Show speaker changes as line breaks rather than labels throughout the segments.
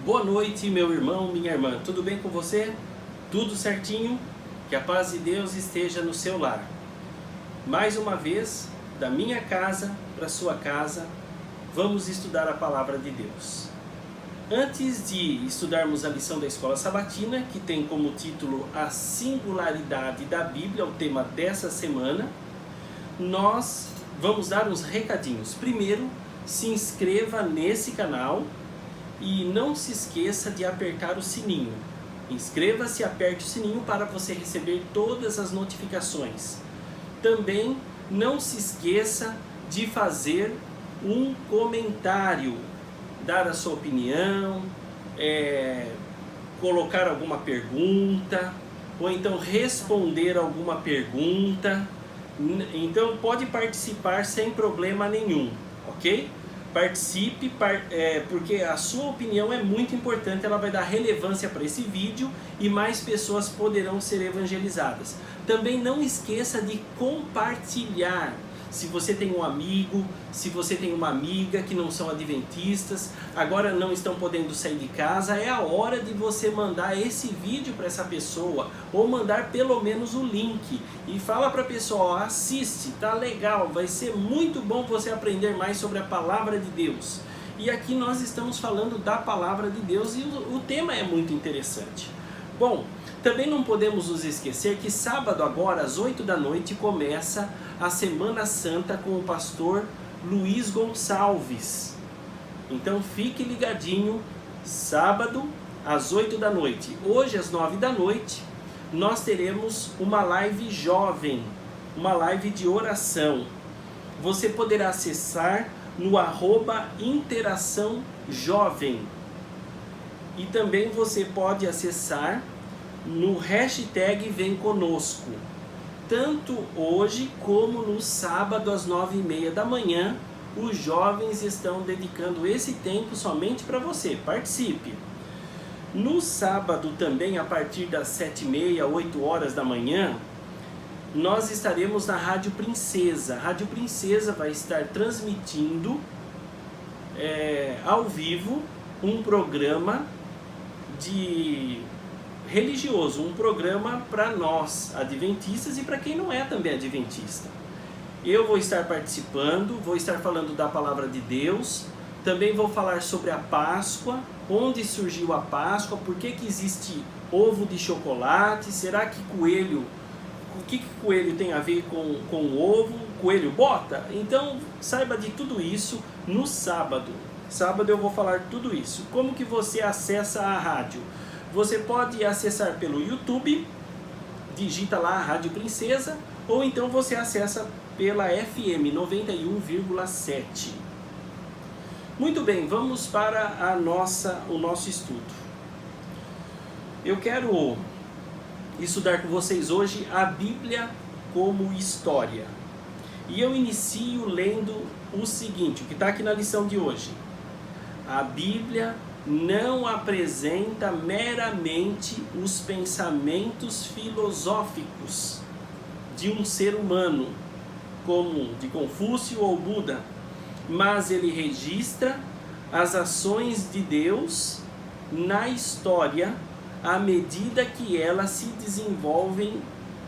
Boa noite, meu irmão, minha irmã. Tudo bem com você? Tudo certinho? Que a paz de Deus esteja no seu lar. Mais uma vez, da minha casa para a sua casa, vamos estudar a palavra de Deus. Antes de estudarmos a lição da Escola Sabatina, que tem como título A Singularidade da Bíblia, o tema dessa semana, nós vamos dar uns recadinhos. Primeiro, se inscreva nesse canal e não se esqueça de apertar o sininho. Inscreva-se e aperte o sininho para você receber todas as notificações. Também não se esqueça de fazer um comentário, dar a sua opinião, colocar alguma pergunta, ou então responder alguma pergunta. Então pode participar sem problema nenhum, ok? Participe, porque a sua opinião é muito importante, ela vai dar relevância para esse vídeo e mais pessoas poderão ser evangelizadas. Também não esqueça de compartilhar. Se você tem um amigo, se você tem uma amiga que não são adventistas, agora não estão podendo sair de casa, é a hora de você mandar esse vídeo para essa pessoa, ou mandar pelo menos o link, e fala para a pessoa, ó, assiste, tá legal, vai ser muito bom você aprender mais sobre a palavra de Deus. E aqui nós estamos falando da palavra de Deus e o tema é muito interessante. Bom, também não podemos nos esquecer que sábado agora, às 8 da noite, começa a Semana Santa com o pastor Luiz Gonçalves. Então fique ligadinho, sábado às 8 da noite. Hoje às 9 da noite nós teremos uma live jovem, uma live de oração. Você poderá acessar no @interação jovem. E também você pode acessar no hashtag Vem Conosco. Tanto hoje como no sábado às 9h30 da manhã, os jovens estão dedicando esse tempo somente para você. Participe! No sábado também, a partir das 7h30, 8 horas da manhã, nós estaremos na Rádio Princesa. A Rádio Princesa vai estar transmitindo ao vivo um programa religioso, um programa para nós adventistas e para quem não é também adventista. Eu vou estar participando, vou estar falando da palavra de Deus, também vou falar sobre a Páscoa, onde surgiu a Páscoa, por que existe ovo de chocolate, será que coelho, o que coelho tem a ver com o ovo, coelho bota? Então saiba de tudo isso no sábado. Sábado eu vou falar tudo isso. Como que você acessa a rádio? Você pode acessar pelo YouTube, digita lá a Rádio Princesa, ou então você acessa pela FM 91,7. Muito bem, vamos para o nosso estudo. Eu quero estudar com vocês hoje a Bíblia como história. E eu inicio lendo o seguinte, o que está aqui na lição de hoje. A Bíblia não apresenta meramente os pensamentos filosóficos de um ser humano, como de Confúcio ou Buda, mas ele registra as ações de Deus na história à medida que elas se desenvolvem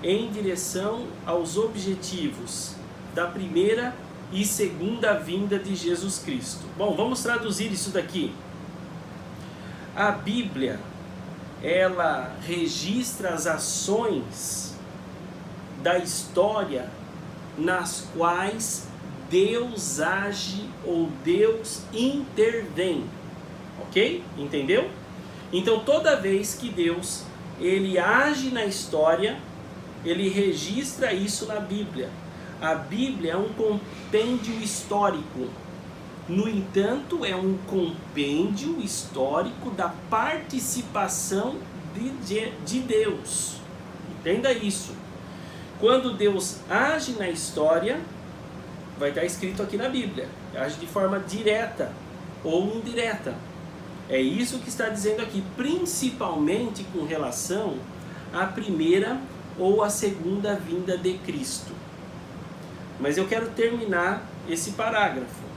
em direção aos objetivos da primeira e segunda vinda de Jesus Cristo. Bom, vamos traduzir isso daqui. A Bíblia, ela registra as ações da história nas quais Deus age ou Deus intervém, ok? Entendeu? Então toda vez que Deus ele age na história, ele registra isso na Bíblia. A Bíblia é um compêndio histórico. No entanto, é um compêndio histórico da participação de Deus. Entenda isso. Quando Deus age na história, vai estar escrito aqui na Bíblia, age de forma direta ou indireta. É isso que está dizendo aqui, principalmente com relação à primeira ou à segunda vinda de Cristo. Mas eu quero terminar esse parágrafo.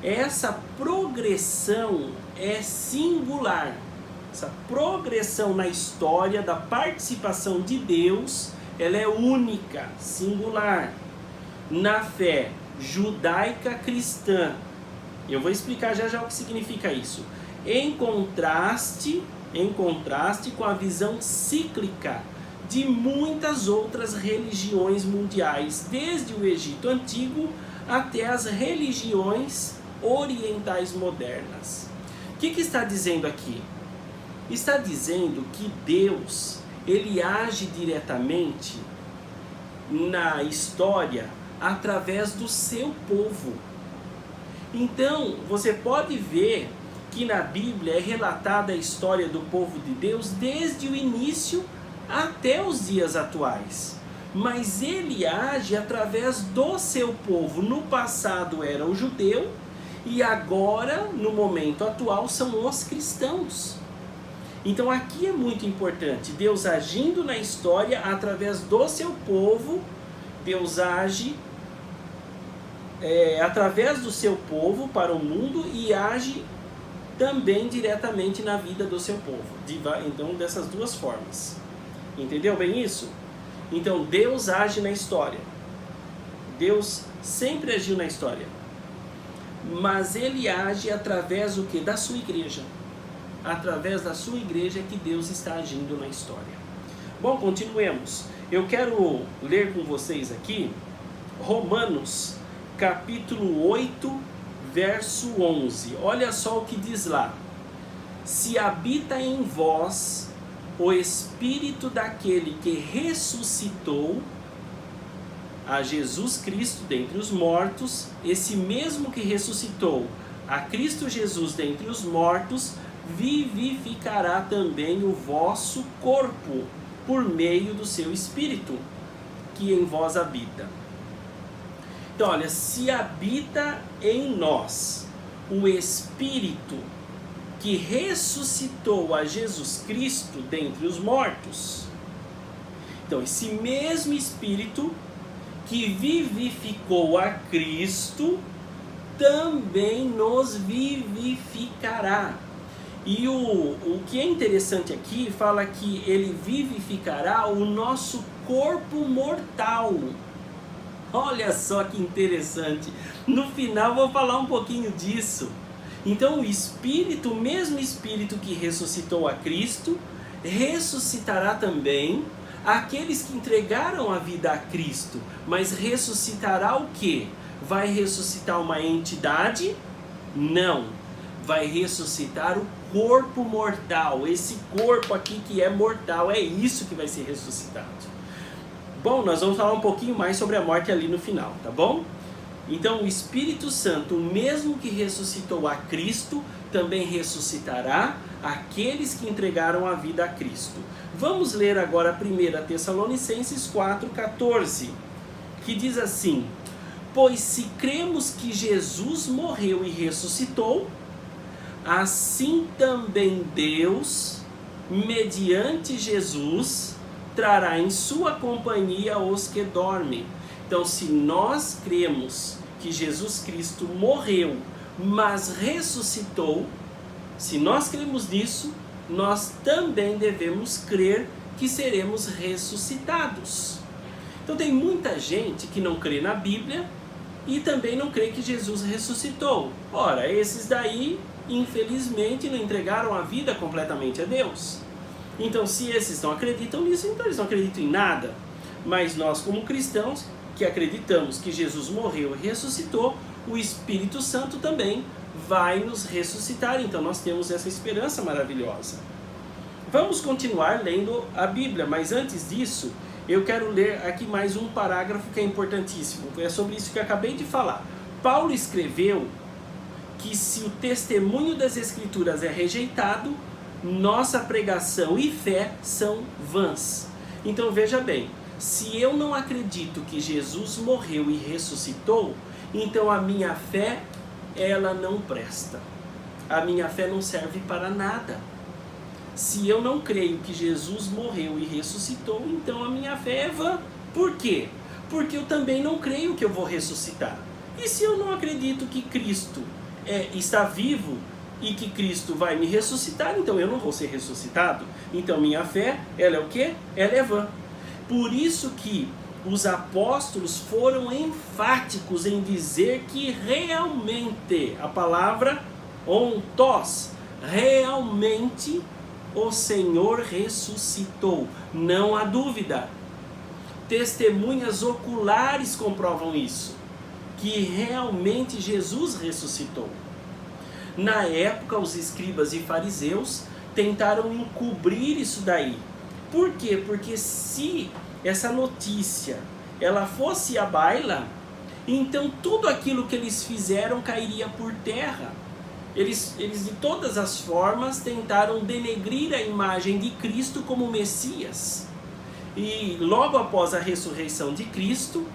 essa progressão é singular. Essa progressão na história da participação de Deus, ela é única, singular. Na fé judaica cristã, eu vou explicar já já o que significa isso. Em contraste com a visão cíclica de muitas outras religiões mundiais, desde o Egito Antigo até as religiões orientais modernas. O que está dizendo aqui? Está dizendo que Deus, ele age diretamente na história através do seu povo. Então, você pode ver que na Bíblia é relatada a história do povo de Deus desde o início até os dias atuais. Mas ele age através do seu povo. No passado era o judeu e agora, no momento atual, são os cristãos. Então aqui é muito importante, Deus agindo na história através do seu povo. Deus age através do seu povo para o mundo e age também diretamente na vida do seu povo. Então, dessas duas formas. Entendeu bem isso? Então, Deus age na história. Deus sempre agiu na história. Mas ele age através do quê? Da sua igreja. Através da sua igreja que Deus está agindo na história. Bom, continuemos. Eu quero ler com vocês aqui Romanos, capítulo 8, verso 11. Olha só o que diz lá. Se habita em vós o Espírito daquele que ressuscitou a Jesus Cristo dentre os mortos, esse mesmo que ressuscitou a Cristo Jesus dentre os mortos, vivificará também o vosso corpo por meio do seu Espírito que em vós habita. Então, olha, se habita em nós o Espírito que ressuscitou a Jesus Cristo dentre os mortos, então esse mesmo Espírito que vivificou a Cristo também nos vivificará. E o que é interessante aqui, fala que ele vivificará o nosso corpo mortal. Olha só que interessante. No final vou falar um pouquinho disso. Então o Espírito, o mesmo Espírito que ressuscitou a Cristo, ressuscitará também aqueles que entregaram a vida a Cristo. Mas ressuscitará o quê? Vai ressuscitar uma entidade? Não. Vai ressuscitar o corpo mortal. Esse corpo aqui que é mortal, é isso que vai ser ressuscitado. Bom, nós vamos falar um pouquinho mais sobre a morte ali no final, tá bom? Então o Espírito Santo, o mesmo que ressuscitou a Cristo, também ressuscitará aqueles que entregaram a vida a Cristo. Vamos ler agora 1 Tessalonicenses 4,14, que diz assim: pois se cremos que Jesus morreu e ressuscitou, assim também Deus, mediante Jesus, trará em sua companhia os que dormem. Então, se nós cremos que Jesus Cristo morreu, mas ressuscitou, se nós cremos nisso, nós também devemos crer que seremos ressuscitados. Então, tem muita gente que não crê na Bíblia e também não crê que Jesus ressuscitou. Ora, esses daí, infelizmente, não entregaram a vida completamente a Deus. Então, se esses não acreditam nisso, então eles não acreditam em nada. Mas nós, como cristãos, que acreditamos que Jesus morreu e ressuscitou, o Espírito Santo também vai nos ressuscitar. Então, nós temos essa esperança maravilhosa. Vamos continuar lendo a Bíblia, mas antes disso, eu quero ler aqui mais um parágrafo que é importantíssimo. É sobre isso que eu acabei de falar. Paulo escreveu que se o testemunho das Escrituras é rejeitado, nossa pregação e fé são vãs. Então veja bem, se eu não acredito que Jesus morreu e ressuscitou, então a minha fé, ela não presta. A minha fé não serve para nada. Se eu não creio que Jesus morreu e ressuscitou, então a minha fé é vã. Por quê? Porque eu também não creio que eu vou ressuscitar. E se eu não acredito que Cristo está vivo e que Cristo vai me ressuscitar, então eu não vou ser ressuscitado. Então minha fé, ela é o quê? Ela é vã. Por isso que os apóstolos foram enfáticos em dizer que realmente, a palavra ontos, realmente o Senhor ressuscitou. Não há dúvida. Testemunhas oculares comprovam isso, que realmente Jesus ressuscitou. Na época, os escribas e fariseus tentaram encobrir isso daí. Por quê? Porque se essa notícia ela fosse à baila, então tudo aquilo que eles fizeram cairia por terra. Eles de todas as formas tentaram denegrir a imagem de Cristo como Messias. E logo após a ressurreição de Cristo,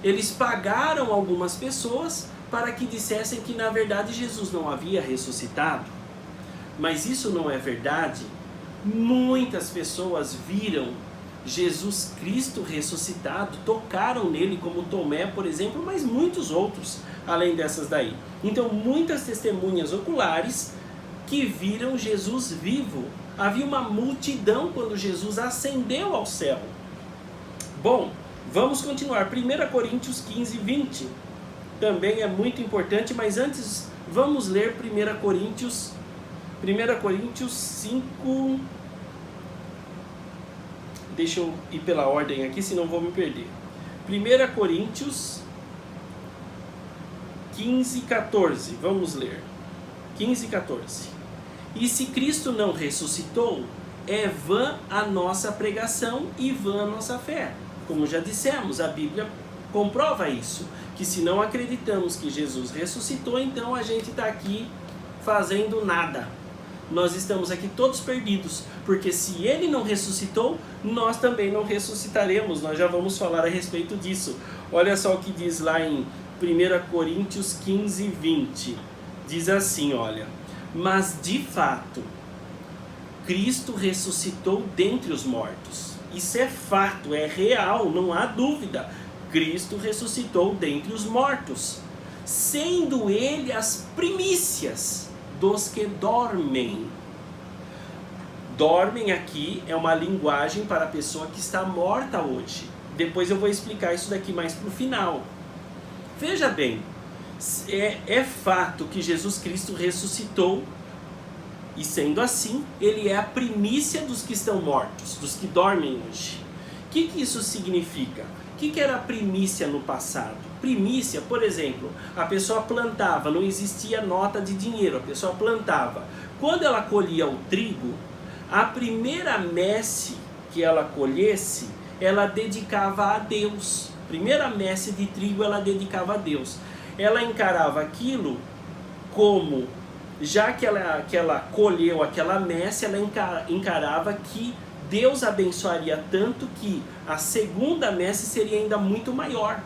eles pagaram algumas pessoas para que dissessem que na verdade Jesus não havia ressuscitado. Mas isso não é verdade. Muitas pessoas viram Jesus Cristo ressuscitado, tocaram nele, como Tomé, por exemplo, mas muitos outros, além dessas daí. Então, muitas testemunhas oculares que viram Jesus vivo. Havia uma multidão quando Jesus ascendeu ao céu. Bom, vamos continuar. 1 Coríntios 15, 20. Também é muito importante, mas antes vamos ler 1 Coríntios 5. Deixa eu ir pela ordem aqui, senão vou me perder. 1 Coríntios 15, 14. Vamos ler. 15, 14. E se Cristo não ressuscitou, é vã a nossa pregação e vã a nossa fé. Como já dissemos, a Bíblia comprova isso. Que se não acreditamos que Jesus ressuscitou, então a gente está aqui fazendo nada. Nós estamos aqui todos perdidos, porque se ele não ressuscitou, nós também não ressuscitaremos. Nós já vamos falar a respeito disso. Olha só o que diz lá em 1 Coríntios 15, 20. Diz assim, olha: mas de fato, Cristo ressuscitou dentre os mortos. Isso é fato, é real, não há dúvida. Cristo ressuscitou dentre os mortos, sendo ele as primícias dos que dormem. Dormem aqui é uma linguagem para a pessoa que está morta hoje. Depois eu vou explicar isso daqui mais para o final. Veja bem, é fato que Jesus Cristo ressuscitou, e sendo assim, ele é a primícia dos que estão mortos, dos que dormem hoje. O que isso significa? O que era a primícia no passado? Primícia, por exemplo, a pessoa plantava, não existia nota de dinheiro, a pessoa plantava. Quando ela colhia o trigo, a primeira messe que ela colhesse, ela dedicava a Deus. Primeira messe de trigo ela dedicava a Deus. Ela encarava aquilo como, já que ela colheu aquela messe, ela encarava que Deus abençoaria tanto que a segunda messe seria ainda muito maior.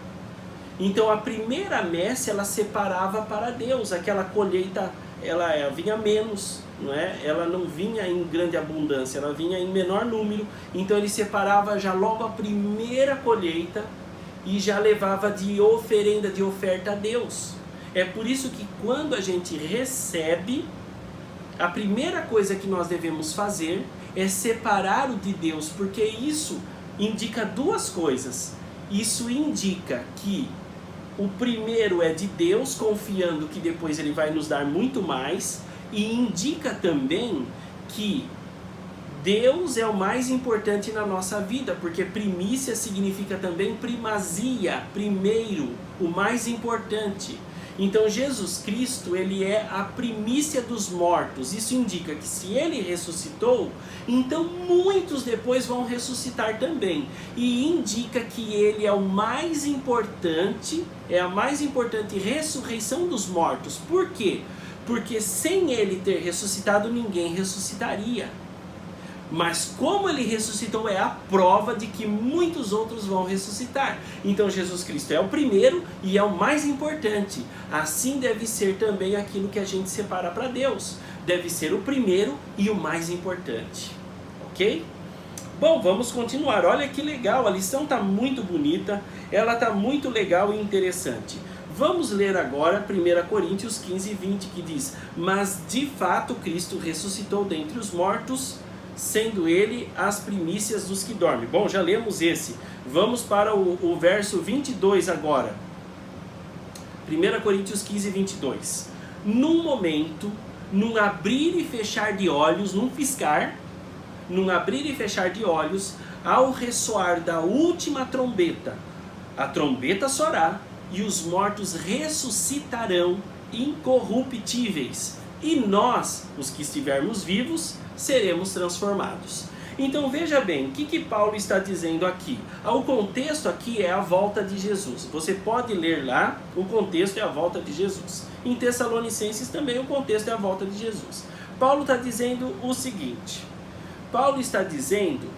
Então a primeira messe ela separava para Deus, aquela colheita ela vinha menos, não é? Ela não vinha em grande abundância, ela vinha em menor número. Então ele separava já logo a primeira colheita e já levava de oferenda, de oferta a Deus. É por isso que quando a gente recebe, a primeira coisa que nós devemos fazer é separar o de Deus, porque isso indica duas coisas. Isso indica que o primeiro é de Deus, confiando que depois ele vai nos dar muito mais, e indica também que Deus é o mais importante na nossa vida, porque primícia significa também primazia, primeiro, o mais importante. Então Jesus Cristo, ele é a primícia dos mortos. Isso indica que se ele ressuscitou, então muitos depois vão ressuscitar também. E indica que ele é o mais importante, é a mais importante ressurreição dos mortos. Por quê? Porque sem ele ter ressuscitado, ninguém ressuscitaria. Mas como ele ressuscitou é a prova de que muitos outros vão ressuscitar. Então Jesus Cristo é o primeiro e é o mais importante. Assim deve ser também aquilo que a gente separa para Deus. Deve ser o primeiro e o mais importante. Ok? Bom, vamos continuar. Olha que legal, a lição está muito bonita. Ela está muito legal e interessante. Vamos ler agora 1 Coríntios 15, 20, que diz: mas de fato Cristo ressuscitou dentre os mortos, sendo ele as primícias dos que dormem. Bom, já lemos esse. Vamos para o verso 22 agora. 1 Coríntios 15, 22. Num momento, num abrir e fechar de olhos, num piscar, num abrir e fechar de olhos, ao ressoar da última trombeta, a trombeta soará, e os mortos ressuscitarão incorruptíveis, e nós, os que estivermos vivos, seremos transformados. Então veja bem, o que Paulo está dizendo aqui? O contexto aqui é a volta de Jesus. Você pode ler lá, o contexto é a volta de Jesus. Em Tessalonicenses também o contexto é a volta de Jesus. Paulo está dizendo o seguinte: Paulo está dizendo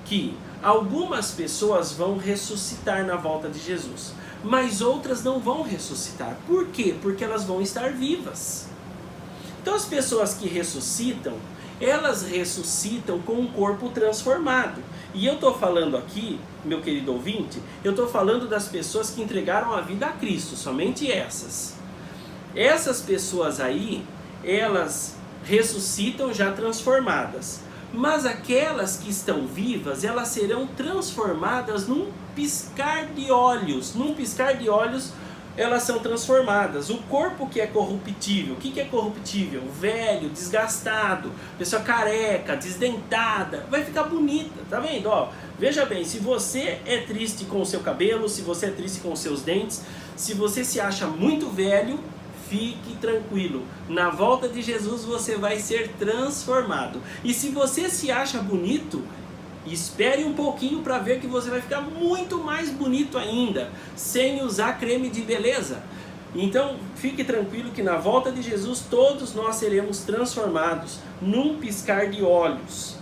que algumas pessoas vão ressuscitar na volta de Jesus, mas outras não vão ressuscitar. Por quê? Porque elas vão estar vivas. Então as pessoas que ressuscitam, elas ressuscitam com um corpo transformado. E eu estou falando aqui, meu querido ouvinte, eu estou falando das pessoas que entregaram a vida a Cristo, somente essas. Essas pessoas aí, elas ressuscitam já transformadas. Mas aquelas que estão vivas, elas serão transformadas num piscar de olhos. Num piscar de olhos, elas são transformadas. O corpo que é corruptível, o que é corruptível? Velho, desgastado, pessoa careca, desdentada, vai ficar bonita, tá vendo? Ó, veja bem, se você é triste com o seu cabelo, se você é triste com os seus dentes, se você se acha muito velho, fique tranquilo, na volta de Jesus você vai ser transformado. E se você se acha bonito, espere um pouquinho para ver que você vai ficar muito mais bonito ainda, sem usar creme de beleza. Então fique tranquilo que na volta de Jesus todos nós seremos transformados num piscar de olhos.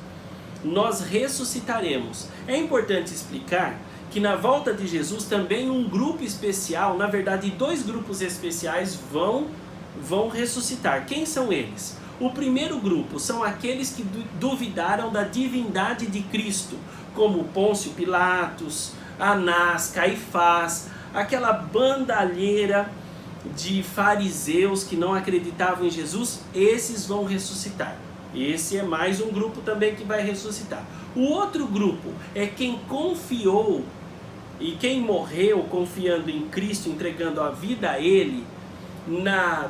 Nós ressuscitaremos. É importante explicar que na volta de Jesus também um grupo especial, na verdade 2 grupos especiais vão ressuscitar. Quem são eles? O primeiro grupo são aqueles que duvidaram da divindade de Cristo, como Pôncio Pilatos, Anás, Caifás, aquela bandalheira de fariseus que não acreditavam em Jesus. Esses vão ressuscitar. Esse é mais um grupo também que vai ressuscitar. O outro grupo é quem confiou e quem morreu confiando em Cristo, entregando a vida a Ele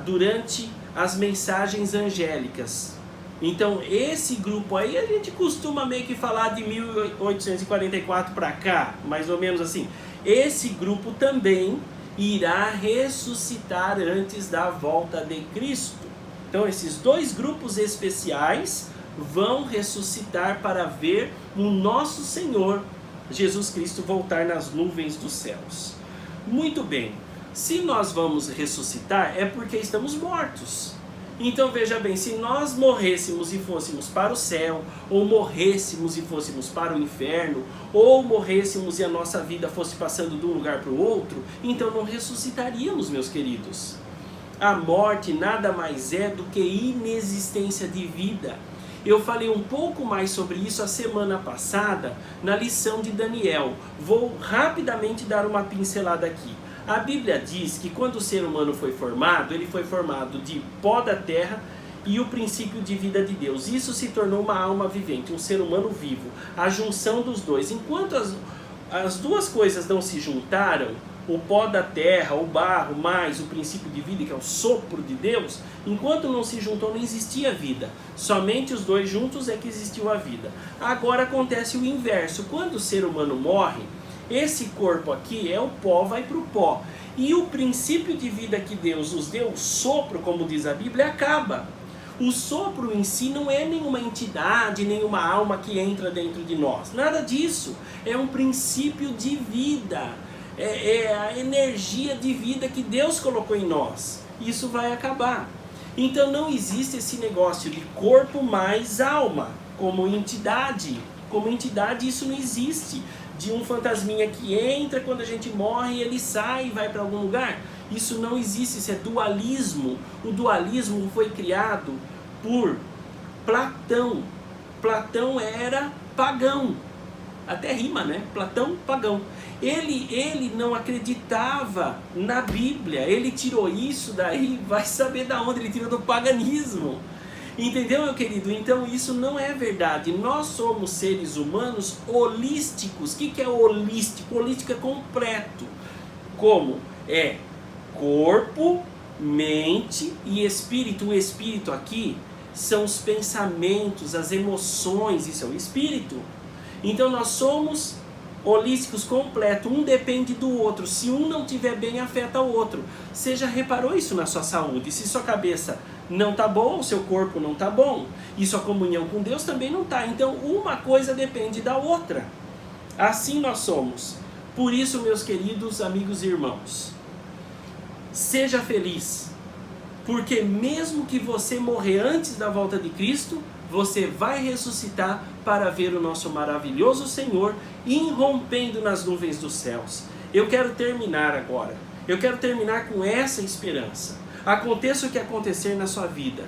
durante as mensagens angélicas. Então esse grupo aí, a gente costuma meio que falar de 1844 para cá, mais ou menos assim. Esse grupo também irá ressuscitar antes da volta de Cristo. Então esses 2 grupos especiais vão ressuscitar para ver o nosso Senhor Jesus Cristo voltar nas nuvens dos céus. Muito bem, se nós vamos ressuscitar é porque estamos mortos. Então veja bem, se nós morrêssemos e fôssemos para o céu, ou morrêssemos e fôssemos para o inferno, ou morrêssemos e a nossa vida fosse passando de um lugar para o outro, então não ressuscitaríamos, meus queridos. A morte nada mais é do que inexistência de vida. Eu falei um pouco mais sobre isso a semana passada na lição de Daniel. Vou rapidamente dar uma pincelada aqui. A Bíblia diz que quando o ser humano foi formado, ele foi formado de pó da terra e o princípio de vida de Deus. Isso se tornou uma alma vivente, um ser humano vivo. A junção dos dois. Enquanto as duas coisas não se juntaram, o pó da terra, o barro, mais o princípio de vida, que é o sopro de Deus, enquanto não se juntou, não existia vida. Somente os dois juntos é que existiu a vida. Agora acontece o inverso. Quando o ser humano morre, esse corpo aqui é o pó, vai para o pó. E o princípio de vida que Deus nos deu, o sopro, como diz a Bíblia, acaba. O sopro em si não é nenhuma entidade, nenhuma alma que entra dentro de nós. Nada disso. É um princípio de vida. É a energia de vida que Deus colocou em nós. Isso vai acabar. Então não existe esse negócio de corpo mais alma, como entidade. Como entidade isso não existe. De um fantasminha que entra quando a gente morre e ele sai e vai para algum lugar. Isso não existe, isso é dualismo. O dualismo foi criado por Platão. Platão era pagão. até rima, né? Platão, pagão. Ele não acreditava na Bíblia, ele tirou isso daí, vai saber da onde, ele tirou do paganismo. Entendeu, meu querido? Então isso não é verdade. Nós somos seres humanos holísticos. O que é holístico? Holístico é completo. Como? É corpo, mente e espírito. O espírito aqui são os pensamentos, as emoções, isso é o espírito. Então nós somos holísticos completos, um depende do outro. Se um não estiver bem, afeta o outro. Você já reparou isso na sua saúde? Se sua cabeça não está boa, o seu corpo não está bom, e sua comunhão com Deus também não está. Então uma coisa depende da outra. Assim nós somos. Por isso, meus queridos amigos e irmãos, seja feliz, porque mesmo que você morrer antes da volta de Cristo, você vai ressuscitar para ver o nosso maravilhoso Senhor irrompendo nas nuvens dos céus. Eu quero terminar agora. Eu quero terminar com essa esperança. Aconteça o que acontecer na sua vida.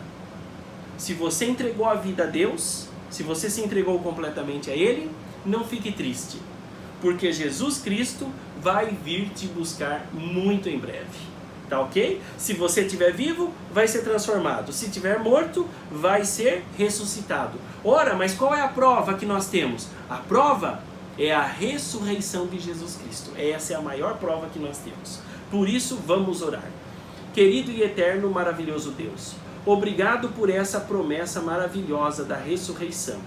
Se você entregou a vida a Deus, se você se entregou completamente a Ele, não fique triste, porque Jesus Cristo vai vir te buscar muito em breve. Tá ok? Se você estiver vivo, vai ser transformado. Se estiver morto, vai ser ressuscitado. Ora, mas qual é a prova que nós temos? A prova é a ressurreição de Jesus Cristo. Essa é a maior prova que nós temos. Por isso, vamos orar. Querido e eterno, maravilhoso Deus, obrigado por essa promessa maravilhosa da ressurreição.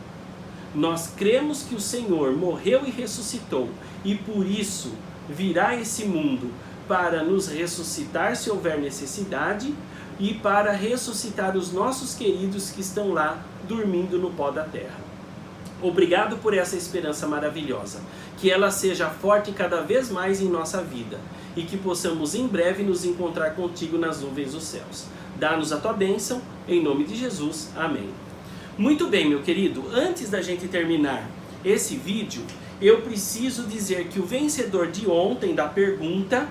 Nós cremos que o Senhor morreu e ressuscitou, e por isso virá a esse mundo para nos ressuscitar se houver necessidade e para ressuscitar os nossos queridos que estão lá dormindo no pó da terra. Obrigado por essa esperança maravilhosa, que ela seja forte cada vez mais em nossa vida e que possamos em breve nos encontrar contigo nas nuvens dos céus. Dá-nos a tua bênção, em nome de Jesus, amém. Muito bem, meu querido, antes da gente terminar esse vídeo, eu preciso dizer que o vencedor de ontem da pergunta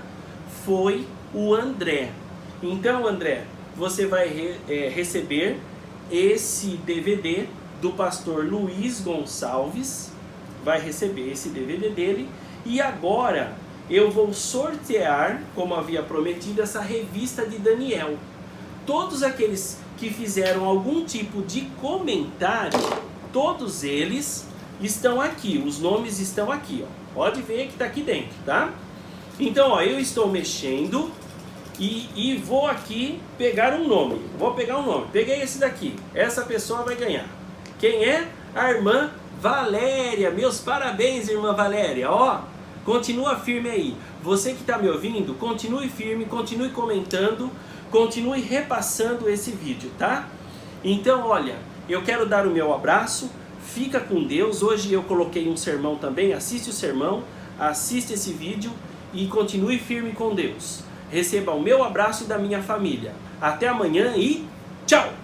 foi o André. Então, André, você vai receber esse DVD do pastor Luiz Gonçalves, vai receber esse DVD dele, e agora eu vou sortear, como havia prometido, essa revista de Daniel. Todos aqueles que fizeram algum tipo de comentário, todos eles estão aqui, os nomes estão aqui, ó. Pode ver que está aqui dentro, tá? Então, ó, eu estou mexendo e vou aqui pegar um nome. Vou pegar um nome. Peguei esse daqui. Essa pessoa vai ganhar. Quem é? A irmã Valéria. Meus parabéns, irmã Valéria. Ó, continua firme aí. Você que está me ouvindo, continue firme, continue comentando, continue repassando esse vídeo, tá? Então, olha, eu quero dar o meu abraço. Fica com Deus. Hoje eu coloquei um sermão também. Assiste o sermão, assiste esse vídeo e continue firme com Deus. Receba o meu abraço e da minha família. Até amanhã e tchau!